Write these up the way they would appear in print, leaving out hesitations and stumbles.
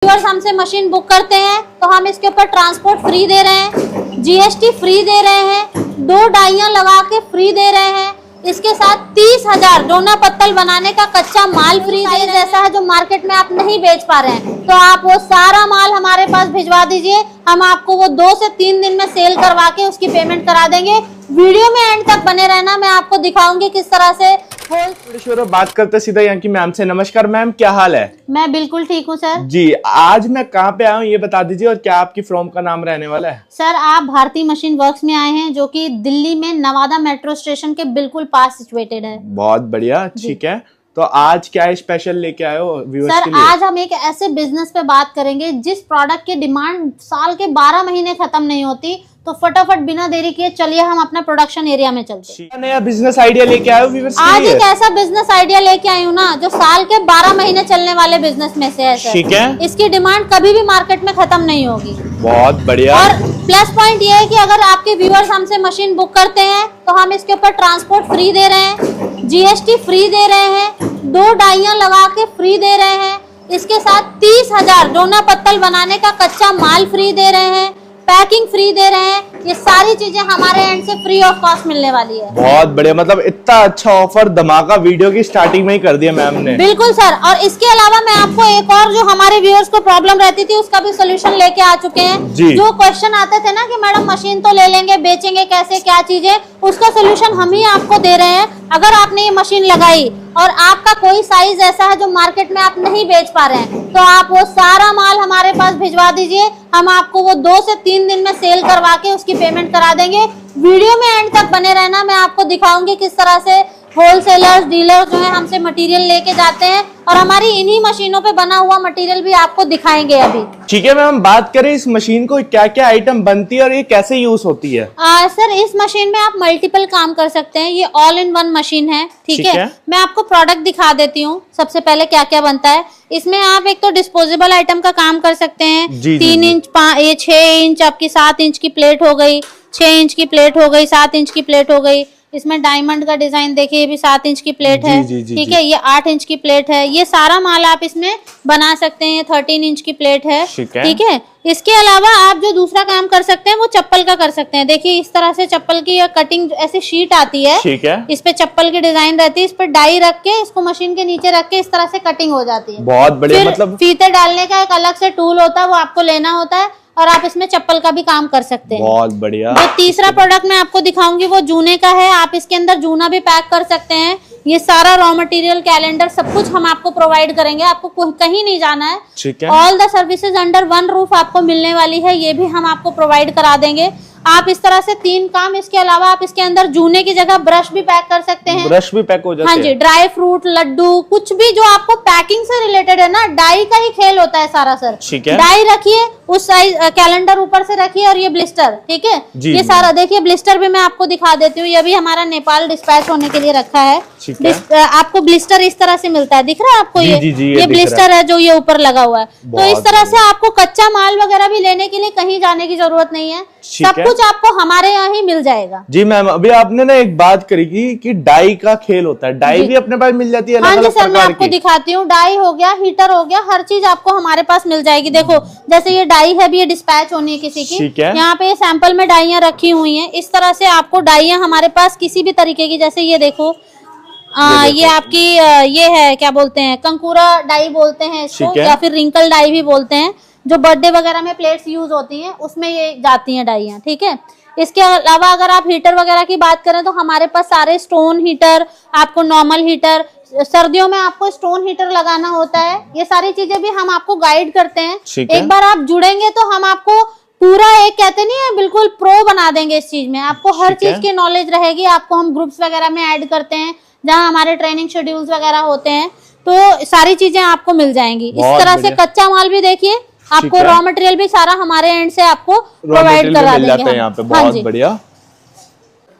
Viewers हमसे machine book करते हैं तो हम इसके ऊपर ट्रांसपोर्ट फ्री दे रहे हैं, जीएसटी फ्री दे रहे हैं, 2 डाइयां लगा के फ्री दे रहे हैं। इसके साथ 30,000 डोना पत्तल बनाने का कच्चा माल फ्री दे रहे हैं। ऐसा है जो मार्केट में आप नहीं बेच पा रहे हैं तो आप वो सारा माल हमारे पास भिजवा दीजिए, हम आपको वो 2 से 3 दिन में सेल करवा के उसकी पेमेंट करा देंगे। वीडियो में एंड तक बने रहना, मैं आपको दिखाऊंगी किस तरह से बात करते सीधा यहाँ की मैम से। नमस्कार मैम, क्या हाल है? मैं बिल्कुल ठीक हूँ सर जी। आज मैं कहाँ पे आया हूँ ये बता दीजिए, और क्या आपकी फर्म का नाम रहने वाला है? सर आप भारती मशीन वर्क्स में आए हैं जो कि दिल्ली में नवादा मेट्रो स्टेशन के बिल्कुल पास सिचुएटेड है। बहुत बढ़िया, ठीक है। तो आज क्या स्पेशल लेके आए हो व्यूअर्स सर के लिए? आज हम एक ऐसे बिजनेस पे बात करेंगे जिस प्रोडक्ट की डिमांड साल के 12 महीने खत्म नहीं होती, तो फटाफट बिना देरी किए चलिए हम अपना प्रोडक्शन एरिया में चलते हैं। नया बिजनेस आइडिया लेके आए हो व्यूअर्स के आज लिए? एक ऐसा बिजनेस आइडिया लेके आई हूँ ना जो साल के 12 महीने चलने वाले बिजनेस में से है सर। ठीक है। इसकी डिमांड कभी भी मार्केट में खत्म नहीं होगी। बहुत बढ़िया। और प्लस पॉइंट ये है कि अगर आपके व्यूअर्स हमसे मशीन बुक करते हैं तो हम इसके ऊपर ट्रांसपोर्ट फ्री दे रहे हैं, जीएसटी फ्री दे रहे हैं, 2 डाइयां लगा के फ्री दे रहे हैं। इसके साथ 30,000 डोना पत्तल बनाने का कच्चा माल फ्री दे रहे हैं, पैकिंग फ्री दे रहे हैं। ये सारी चीजें हमारे एंड से फ्री ऑफ कॉस्ट मिलने वाली है। बहुत बढ़िया, मतलब इतना अच्छा ऑफर धमाका वीडियो की स्टार्टिंग में ही कर दिया मैम ने। बिल्कुल सर। और इसके अलावा मैं आपको एक और जो हमारे व्यूअर्स को प्रॉब्लम रहती थी उसका भी सोल्यूशन लेके आ चुके हैं। जो क्वेश्चन आते थे ना कि मैडम मशीन तो ले लेंगे, बेचेंगे कैसे, क्या चीजें, उसका सोल्यूशन हम ही आपको दे रहे हैं। अगर आपने ये मशीन लगाई और आपका कोई साइज ऐसा है जो मार्केट में आप नहीं बेच पा रहे हैं तो आप वो सारा माल हमारे पास भिजवा दीजिए, हम आपको वो 2 से 3 दिन में सेल करवा के उसकी पेमेंट करा देंगे। वीडियो में एंड तक बने रहना, मैं आपको दिखाऊंगी किस तरह से होलसेलर्स डीलर जो है हमसे मटेरियल लेके जाते हैं और हमारी इन्हीं मशीनों पे बना हुआ मटेरियल भी आपको दिखाएंगे अभी। ठीक है मैम, बात करें इस मशीन को क्या क्या आइटम बनती है और ये कैसे यूज होती है? सर इस मशीन में आप मल्टीपल काम कर सकते हैं, ये ऑल इन वन मशीन है। ठीक है। मैं आपको प्रोडक्ट दिखा देती हूँ। सबसे पहले क्या क्या बनता है इसमें, आप एक तो डिस्पोजेबल आइटम का काम कर सकते हैं। 3 इंच 6 इंच आपकी 7 इंच की प्लेट हो गई, 6 इंच की प्लेट हो गई, 7 इंच की प्लेट हो गई। इसमें डायमंड का डिजाइन देखिए, ये भी 7 इंच की प्लेट है। ठीक है, ये 8 इंच की प्लेट है। ये सारा माल आप इसमें बना सकते हैं। 13 इंच की प्लेट है। ठीक है। इसके अलावा आप जो दूसरा काम कर सकते हैं वो चप्पल का कर सकते हैं। देखिए इस तरह से चप्पल की कटिंग ऐसी शीट आती है। ठीक है। इस पे चप्पल की डिजाइन रहती है, इस पे डाई रख के इसको मशीन के नीचे रख के इस तरह से कटिंग हो जाती है। बहुत बढ़िया। मतलब फीते डालने का एक अलग से टूल होता है, वो आपको लेना होता है और आप इसमें चप्पल का भी काम कर सकते हैं। बहुत बढ़िया। जो तीसरा प्रोडक्ट मैं आपको दिखाऊंगी वो जूने का है। आप इसके अंदर जूना भी पैक कर सकते हैं। ये सारा रॉ मटेरियल, कैलेंडर, सब कुछ हम आपको प्रोवाइड करेंगे, आपको कहीं नहीं जाना है। ठीक है। All the services under one roof आपको मिलने वाली है, ये भी हम आपको प्रोवाइड करा देंगे। आप इस तरह से 3 काम। इसके अलावा आप इसके अंदर जूने की जगह ब्रश भी पैक कर सकते हैं। ब्रश भी पैक हो जाते हैं? हाँ जी। ड्राई फ्रूट, लड्डू, कुछ भी जो आपको पैकिंग से रिलेटेड है ना, डाई का ही खेल होता है सारा सर। ठीक है। डाई रखिए, उस साइज कैलेंडर ऊपर से रखिए, और ये ब्लिस्टर। ठीक है। ये सारा देखिए, ब्लिस्टर भी मैं आपको दिखा देती हूँ। ये भी हमारा नेपाल डिस्पैच होने के लिए रखा है। आपको ब्लिस्टर इस तरह से मिलता है, दिख रहा है आपको? ये ब्लिस्टर है जो ये ऊपर लगा हुआ है। तो इस तरह से आपको कच्चा माल वगैरह भी लेने के लिए कहीं जाने की जरूरत नहीं है, सब कुछ आपको हमारे यहाँ ही मिल जाएगा। जी मैम, अभी आपने ना एक बात करी कि डाई का खेल होता है, डाई भी अपने पास मिल जाती है? हाँ जी सर, मैं आपको दिखाती हूँ। डाई हो गया, हीटर हो गया, हर चीज आपको हमारे पास मिल जाएगी। देखो जैसे ये डाई है, ये डिस्पैच होनी है किसी की, यहाँ पे सैंपल में डाइयां रखी हुई हैं। इस तरह से आपको डाइयां हमारे पास किसी भी तरीके की, जैसे ये देखो ये आपकी ये है, क्या बोलते हैं, कंकूरा डाई बोलते हैं इसको, या फिर रिंकल डाई भी बोलते हैं, जो बर्थडे वगैरह में प्लेट्स यूज होती हैं उसमें ये जाती हैं डाइयां। ठीक है। इसके अलावा अगर आप हीटर वगैरह की बात करें तो हमारे पास सारे स्टोन हीटर, आपको नॉर्मल हीटर, सर्दियों में आपको स्टोन हीटर लगाना होता है, ये सारी चीजें भी हम आपको गाइड करते हैं। एक बार आप जुड़ेंगे तो हम आपको पूरा एक, कहते नहीं है, बिल्कुल प्रो बना देंगे इस चीज में। आपको हर चीज की नॉलेज रहेगी। आपको हम ग्रुप्स वगैरह में ऐड करते हैं जहाँ हमारे ट्रेनिंग शेड्यूल्स वगैरह होते हैं, तो सारी चीजें आपको मिल जाएंगी। इस तरह से कच्चा माल भी देखिए, आपको रॉ मटेरियल भी सारा हमारे एंड से आपको प्रोवाइड करा देंगे यहाँ पे। बहुत बढ़िया।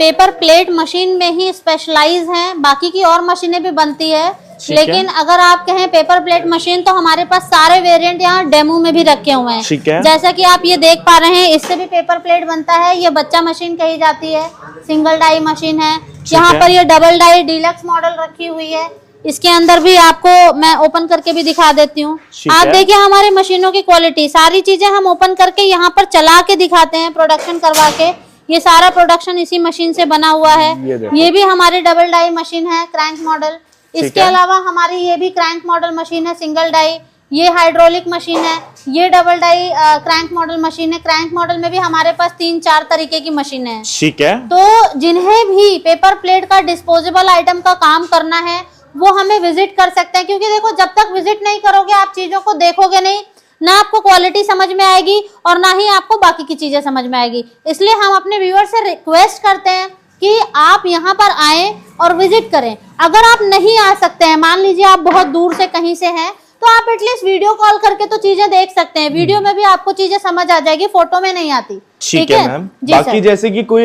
पेपर प्लेट मशीन में ही स्पेशलाइज हैं, बाकी की और मशीनें भी बनती है, लेकिन अगर आप कहें पेपर प्लेट मशीन तो हमारे पास सारे वेरिएंट यहाँ डेमो में भी रखे हुए हैं। जैसा कि आप ये देख पा रहे हैं, इससे भी पेपर प्लेट बनता है। ये बच्चा मशीन कही जाती है, सिंगल डाई मशीन है। यहाँ पर ये डबल डाई डीलक्स मॉडल रखी हुई है। इसके अंदर भी आपको मैं ओपन करके भी दिखा देती हूँ। आप देखिए हमारी मशीनों की क्वालिटी, सारी चीजें हम ओपन करके यहाँ पर चला के दिखाते हैं, प्रोडक्शन करवा के। ये सारा प्रोडक्शन इसी मशीन से बना हुआ है। ये भी हमारी डबल डाई मशीन है, क्रैंक मॉडल। इसके अलावा हमारी ये भी क्रैंक मॉडल मशीन है, सिंगल डाई। ये हाइड्रोलिक मशीन है, ये double die crank model machine है। क्रैंक मॉडल में भी हमारे पास 3-4 तरीके की मशीन है। ठीक है। तो जिन्हें भी पेपर प्लेट का डिस्पोजेबल आइटम का काम करना है वो हमें विजिट कर सकते हैं, क्योंकि देखो जब तक विजिट नहीं करोगे आप चीजों को देखोगे नहीं, ना आपको क्वालिटी समझ में आएगी और ना ही आपको बाकी की चीजें समझ में आएगी। इसलिए हम अपने व्यूअर से रिक्वेस्ट करते हैं कि आप यहाँ पर आए और विजिट करें। अगर आप नहीं आ सकते हैं, मान लीजिए आप बहुत दूर से कहीं से हैं, तो आप एटलीस्ट वीडियो कॉल करके तो चीजें देख सकते हैं। वीडियो में भी आपको चीजें समझ आ जाएगी, फोटो में नहीं आती। ठीक है मैम। बाकी जैसे कि कोई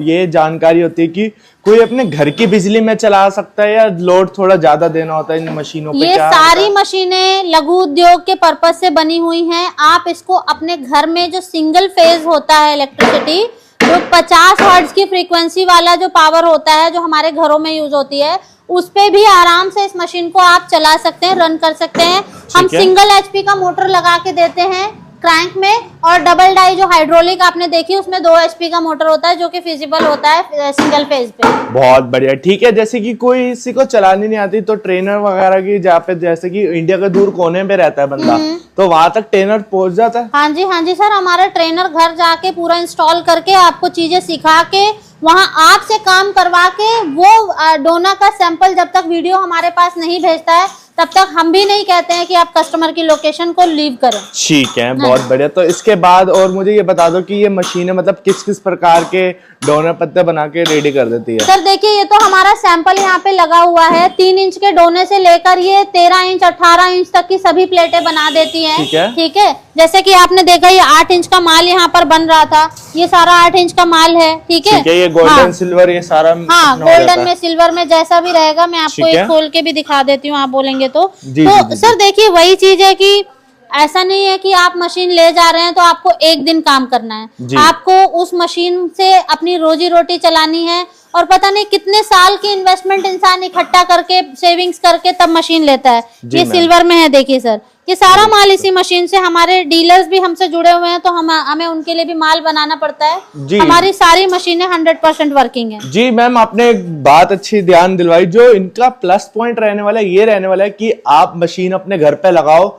ये जानकारी होती है कि कोई अपने घर की बिजली में चला सकता है या लोड थोड़ा ज्यादा देना होता है इन मशीनों पे? ये सारी मशीनें लघु उद्योग के पर्पज से बनी हुई हैं। आप इसको अपने घर में जो सिंगल फेज होता है इलेक्ट्रिसिटी, जो 50 हर्ट्ज की फ्रीक्वेंसी वाला जो पावर होता है, जो हमारे घरों में यूज होती है, उस पे भी आराम से इस मशीन को आप चला सकते हैं, रन कर सकते हैं। हम सिंगल एचपी का मोटर लगा के देते हैं क्रैंक में, और डबल डाई जो हाइड्रोलिक आपने देखी उसमें 2 HP का मोटर होता है, जो कि फिजिबल होता है सिंगल फेज पे। बहुत बढ़िया। ठीक है। जैसे कि कोई किसी को चलानी नहीं आती तो ट्रेनर वगैरह की, जहाँ पे जैसे कि इंडिया के दूर कोने पे रहता है बंदा, तो वहां तक ट्रेनर पहुंच जाता है? हाँ जी सर, हमारा ट्रेनर घर जाके पूरा इंस्टॉल करके आपको चीजें सिखा के वहां आपसे काम करवा के, वो डोना का सैंपल जब तक वीडियो हमारे पास नहीं भेजता है तब तक हम भी नहीं कहते हैं कि आप कस्टमर की लोकेशन को लीव करें। ठीक है, बहुत बढ़िया। तो इसके बाद और मुझे ये बता दो कि ये मशीनें मतलब किस किस प्रकार के डोनर पत्ते बना के रेडी कर देती है? सर देखिए, ये तो हमारा सैंपल यहाँ पे लगा हुआ है। 3 इंच के डोने से लेकर ये 13 इंच 18 इंच तक की सभी प्लेटें बना देती हैं। ठीक है। जैसे कि आपने देखा ये 8 इंच का माल यहाँ पर बन रहा था, ये सारा 8 इंच का माल है। ठीक है। ये गोल्डन सिल्वर ये सारा? हाँ, गोल्डन में सिल्वर में जैसा भी रहेगा, मैं आपको एक खोल के भी दिखा देती हूँ, आप बोलेंगे तो। सर देखिए, वही चीज है कि ऐसा नहीं है कि आप मशीन ले जा रहे हैं तो आपको एक दिन काम करना है। आपको उस मशीन से अपनी रोजी रोटी चलानी है, और पता नहीं कितने साल की इन्वेस्टमेंट इंसान इकट्ठा करके, सेविंग्स करके तब मशीन लेता है। ये सिल्वर में है, देखिए सर, ये सारा माल इसी मशीन से। हमारे डीलर्स भी हमसे जुड़े हुए हैं, तो हमें उनके लिए भी माल बनाना पड़ता है। हमारी सारी मशीनें 100% वर्किंग है। जी मैम, आपने एक बात अच्छी ध्यान दिलवाई। जो इनका प्लस पॉइंट रहने वाला है, ये रहने वाला है कि आप मशीन अपने घर पे लगाओ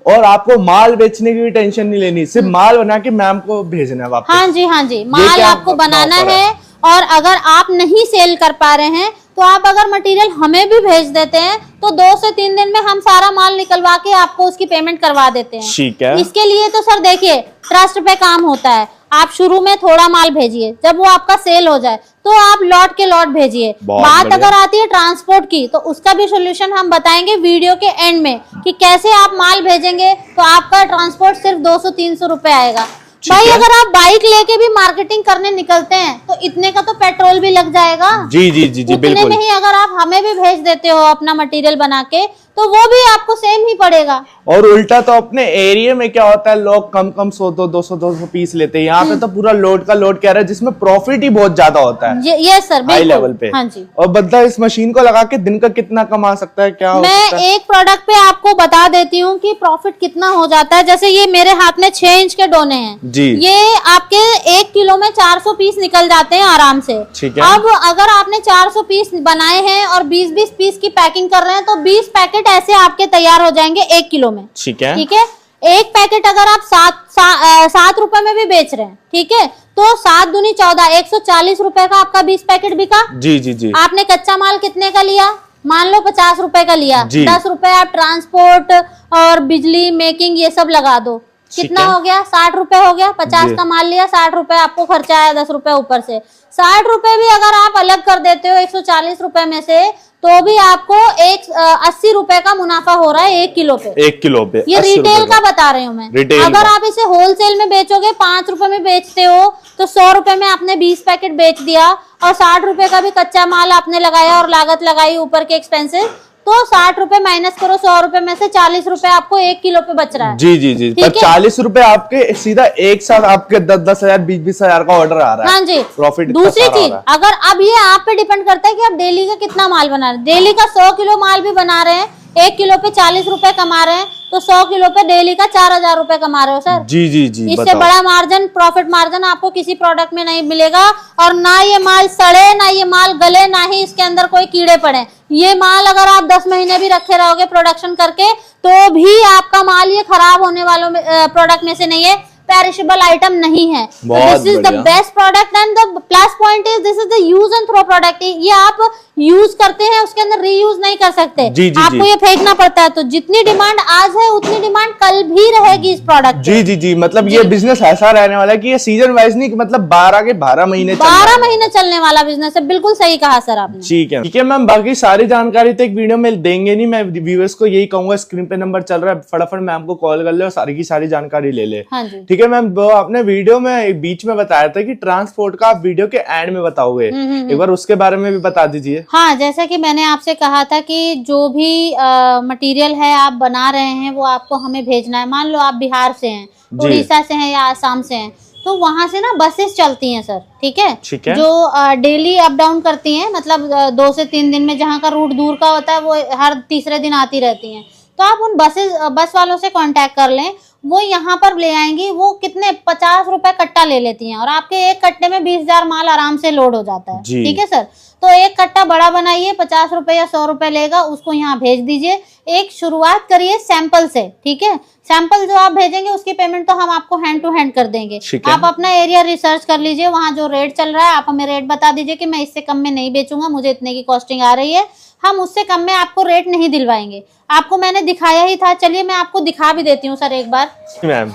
और आपको माल बेचने की भी टेंशन नहीं लेनी, सिर्फ माल बना के मैम को भेजना है वापस। हाँ जी, माल आपको बनाना है। और अगर आप नहीं सेल कर पा रहे हैं तो आप अगर मटेरियल हमें भी भेज देते हैं तो 2 से 3 दिन में हम सारा माल निकलवा के आपको उसकी पेमेंट करवा देते हैं। ठीक है। इसके लिए तो सर देखिए, ट्रस्ट पे काम होता है। आप शुरू में थोड़ा माल भेजिए, जब वो आपका सेल हो जाए तो आप लॉट के लॉट भेजिए। बात अगर आती है ट्रांसपोर्ट की, तो उसका भी सोल्यूशन हम बताएंगे वीडियो के एंड में कि कैसे आप माल भेजेंगे तो आपका ट्रांसपोर्ट सिर्फ 200-300 रुपए आएगा। भाई अगर आप बाइक लेके भी मार्केटिंग करने निकलते हैं तो इतने का तो पेट्रोल भी लग जाएगा। जी उतने में ही अगर आप हमें भी भेज देते हो अपना मटेरियल बना के, तो वो भी आपको सेम ही पड़ेगा। और उल्टा तो अपने एरिया में क्या होता है, लोग कम 100-200 पीस लेते हैं। यहाँ पे तो पूरा लोड का लोड कह रहा है, जिसमें प्रॉफिट ही बहुत ज्यादा होता है। ये सर हाई लेवल पे। हाँ जी। और बंदा इस मशीन को लगा के दिन का कितना कमा सकता है? क्या मैं एक प्रोडक्ट पे आपको बता देती हूँ कि प्रॉफिट कितना हो जाता है। जैसे ये मेरे हाथ में 6 इंच के डोने हैं जी, ये आपके 1 किलो में 400 पीस निकल जाते हैं आराम से। ठीक है। अब अगर आपने 400 पीस बनाए हैं और 20-20 पीस की पैकिंग कर रहे हैं, तो 20 पैकेट ऐसे आपके तैयार हो जाएंगे 1 किलो में। ठीक है। ठीक है। एक पैकेट अगर आप 7 रुपए में भी बेच रहे हैं, ठीक है, तो 7 दूनी 14, 140 रुपए का आपका 20 पैकेट बिका। जी। आपने कच्चा माल कितने का लिया? मान लो 50 रुपए का लिया। 10 रुपए आप ट्रांसपोर्ट और बिजली मेकिंग ये सब लगा दो, कितना हो गया? 60 रुपए हो गया। 50 का माल लिया, 60 रुपए आपको खर्चा आया, 10 रुपए ऊपर से। 60 रुपए भी अगर आप अलग कर देते हो 140 रुपए में से, तो भी आपको 80 रुपए का मुनाफा हो रहा है 1 किलो पे। 1 किलो पे ये रिटेल का बता रही हूँ मैं। अगर आप इसे होलसेल में बेचोगे, 5 रुपए में बेचते हो, तो 100 रुपए में आपने 20 पैकेट बेच दिया, और 60 रुपए का भी कच्चा माल आपने लगाया और लागत लगाई ऊपर के एक्सपेंसेस, तो 60 रुपए माइनस करो 100 रुपए में से 40 रुपए आपको 1 किलो पे बच रहा है। जी जी जी, पर 40 रुपए आपके सीधा एक साथ आपके 10-10 हजार 20-20 हजार का ऑर्डर आ रहा है। हाँ जी। प्रॉफिट। दूसरी चीज, अगर अब ये आप पे डिपेंड करता है कि आप डेली का कितना माल बना रहे हैं। डेली का 100 किलो माल भी बना रहे हैं, 1 किलो पे 40 रुपए कमा रहे हैं, तो 100 किलो पे डेली का 4000 रुपए कमा रहे हो सर। जी जी जी, इससे बड़ा मार्जिन, प्रॉफिट मार्जिन आपको किसी प्रोडक्ट में नहीं मिलेगा। और ना ये माल सड़े, ना ये माल गले, ना ही इसके अंदर कोई कीड़े पड़े। ये माल अगर आप 10 महीने भी रखे रहोगे प्रोडक्शन करके, तो भी आपका माल ये खराब होने वालों में प्रोडक्ट में से नहीं है, पेरिशेबल आइटम नहीं है। This is the best product and the plus point is this is the use and throw product. ये आप यूज करते हैं, उसके अंदर रीयूज नहीं कर सकते। जी, जी, आपको जी। ये फेंकना पड़ता है। तो जितनी डिमांड आज है उतनी डिमांड कल भी रहेगी इस प्रोडक्ट। जी जी जी, मतलब ये बिजनेस ऐसा रहने वाला है कि ये सीजन वाइज नहीं, मतलब 12 के 12 महीने 12 महीने चलने वाला बिजनेस है। बिल्कुल सही कहा सर आपने। ठीक है मैम, बाकी सारी जानकारी तो एक वीडियो में देंगे नहीं। मैं व्यूअर्स को यही कहूंगा, स्क्रीन पे नंबर चल रहा है, फटाफट मैम को कॉल कर ले और सारी की सारी जानकारी ले ले। हाँ जी। ठीक है मैम, आपने वीडियो में बीच में बताया था कि ट्रांसपोर्ट का आप वीडियो के एंड में बताओगे, एक बार उसके बारे में भी बता दीजिए। हाँ, जैसा कि मैंने आपसे कहा था कि जो भी मटेरियल है आप बना रहे हैं वो आपको हमें भेजना है। मान लो आप बिहार से हैं, उड़ीसा से हैं या आसाम से हैं, तो वहां से ना बसेस चलती हैं सर। ठीक है, जो डेली अप डाउन करती हैं, मतलब 2 से 3 दिन में, जहाँ का रूट दूर का होता है वो हर तीसरे दिन आती रहती हैं। तो आप उन बस वालों से कांटेक्ट कर लें, वो यहाँ पर ले आएंगी। वो कितने 50 रुपए कट्टा ले लेती हैं और आपके एक कट्टे में 20,000 माल आराम से लोड हो जाता है। ठीक है सर, तो एक कट्टा बड़ा बनाइए, 50 रुपए या 100 रुपए लेगा, उसको यहाँ भेज दीजिए। एक शुरुआत करिए सैंपल से। ठीक है, सैंपल जो आप भेजेंगे उसकी पेमेंट तो हम आपको हैंड टू हैंड कर देंगे। आप अपना एरिया रिसर्च कर लीजिए, वहाँ जो रेट चल रहा है आप हमें रेट बता दीजिए कि मैं इससे कम में नहीं बेचूंगा, मुझे इतने की कॉस्टिंग आ रही है। हम उससे कम में आपको रेट नहीं दिलवाएंगे। आपको मैंने दिखाया ही था, चलिए मैं आपको दिखा भी देती हूँ सर एक बार। मैम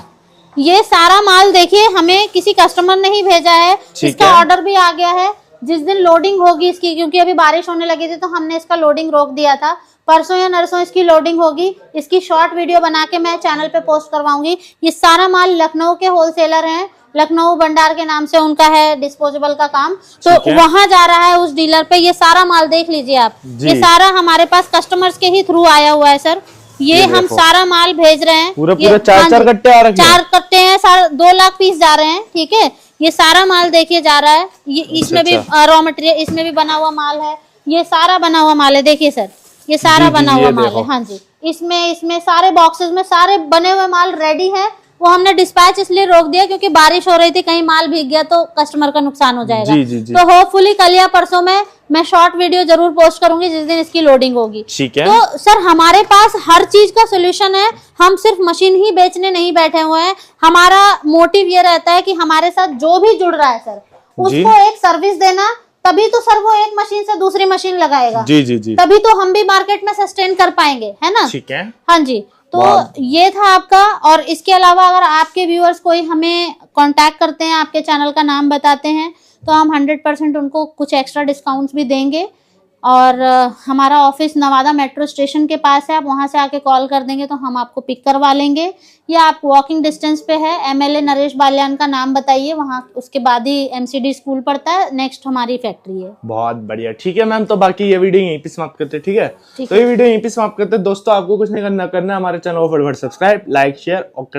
ये सारा माल देखिए, हमें किसी कस्टमर ने ही भेजा है, इसका ऑर्डर भी आ गया है। जिस दिन लोडिंग होगी इसकी, क्योंकि अभी बारिश होने लगी थी तो हमने इसका लोडिंग रोक दिया था, परसों या नरसों इसकी लोडिंग होगी। इसकी शॉर्ट वीडियो बना के मैं चैनल पे पोस्ट करवाऊंगी। ये सारा माल लखनऊ के होलसेलर हैं, लखनऊ भंडार के नाम से उनका है डिस्पोजेबल का काम, तो वहां जा रहा है उस डीलर पे। ये सारा माल देख लीजिए आप, ये सारा हमारे पास कस्टमर्स के ही थ्रू आया हुआ है सर। ये हम सारा माल भेज रहे हैं, पूरा 4 कट्टे आ रखे हैं। 4 कट्टे हैं, 2 लाख पीस जा रहे हैं। ठीक है, ये सारा माल देखिए जा रहा है। ये इसमें भी रॉ मटेरियल, इसमें भी बना हुआ माल है। ये सारा बना हुआ माल है, देखिए सर, ये सारा बना हुआ माल है। हाँ जी, इसमें सारे बॉक्सेस में सारे बने हुए माल रेडी है। वो हमने डिस्पैच इसलिए रोक दिया क्योंकि बारिश हो रही थी, कहीं माल भीग गया तो कस्टमर का नुकसान हो जाएगा। तो होपफुली कल या परसों में मैं शॉर्ट वीडियो जरूर पोस्ट करूंगी जिस दिन इसकी लोडिंग होगी। ठीक है, तो सर हमारे पास हर चीज का सोल्यूशन है। हम सिर्फ मशीन ही बेचने नहीं बैठे हुए हैं। हमारा मोटिव ये रहता है कि हमारे साथ जो भी जुड़ रहा है सर, उसको एक सर्विस देना, तभी तो सर वो एक मशीन से दूसरी मशीन लगाएगा। जी जी जी, तभी तो हम भी मार्केट में सस्टेन कर पाएंगे, है ना। ठीक है, हाँ जी, तो ये था आपका। और इसके अलावा अगर आपके व्यूअर्स कोई हमें कांटेक्ट करते हैं, आपके चैनल का नाम बताते हैं, तो हम 100% उनको कुछ एक्स्ट्रा डिस्काउंट्स भी देंगे। और हमारा ऑफिस नवादा मेट्रो स्टेशन के पास है, आप वहां से आके कॉल कर देंगे तो हम आपको पिक करवा लेंगे। या आप वॉकिंग डिस्टेंस पे है, MLA नरेश बाल्यान का नाम बताइए, वहाँ उसके बाद ही MCD स्कूल पड़ता है, नेक्स्ट हमारी फैक्ट्री है। बहुत बढ़िया। ठीक है मैम, तो बाकी ये वीडियो यहीं पे समाप्त करते हैं। ठीक है, तो ये वीडियो यहीं पे समाप्त करते हैं। दोस्तों आपको कुछ नहीं करना, हमारे चैनल को फटाफट सब्सक्राइब, लाइक, शेयर और